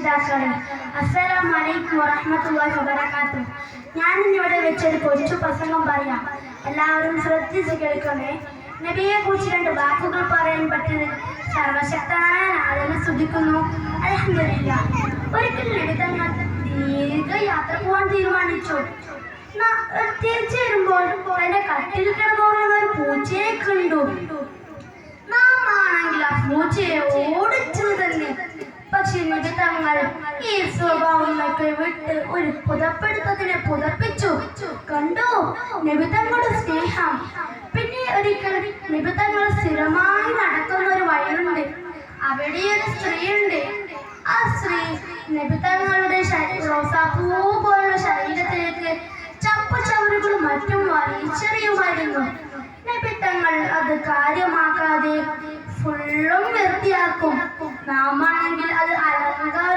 രക്ഷിതാക്കളെ, അസ്സലാമു അലൈക്കും വറഹ്മത്തുള്ളാഹി വബറകാതുഹു. ഞാൻ ഇന്നിവിടെ വെച്ചൊരു കൊച്ചു പ്രസംഗം പറയാം. എല്ലാവരും ശ്രദ്ധിച്ച് കേൾക്കണേ. നബിയെ കുറിച്ച് രണ്ട് വാക്കുകൾ പറയാൻ പറ്റുന്നത് സർവശക്തനായ നാഥനെ സ്തുതിക്കുന്നു. അൽഹംദുലില്ലാഹ്. ഒരിക്കൽ നബി തങ്ങൾ ദീർഘയാത്ര പോകാൻ തീരുമാനിച്ചു. തിരിച്ചു വരുമ്പോൾ തന്റെ കട്ടിൽ കിടന്നുറങ്ങുന്ന ഒരു പൂച്ചയെ കണ്ടു. നാം ആണെങ്കിൽ ആ പൂച്ചയെ ഓടിച്ചത് തന്നെ. പക്ഷെ നബി തങ്ങൾ ഈ സ്വഭാവമൊക്കെ വിട്ട് ഒരു പുതപ്പെടുത്തതിനെ പുതപ്പിച്ചു. കണ്ടു നബി തങ്ങളുടെ സ്നേഹം. പിന്നെ ഒരിക്കൽ നബി തങ്ങൾ സ്ഥിരമായി നടക്കുന്ന ഒരു വഴിയുണ്ട്. അവിടെ ഒരു സ്ത്രീയുണ്ട്. ആ സ്ത്രീ നബി തങ്ങളുടെ റോസാപ്പൂ പോലുള്ള ശരീരത്തിലേക്ക് ചപ്പുചവറുകളും മറ്റും വലിച്ചെറിയുമായിരുന്നു. നബി തങ്ങൾ അത് കാര്യമാക്കാതെ ഫുള്ളും വൃത്തിയാക്കും. നാമാണെങ്കിൽ അത് അലങ്കാരം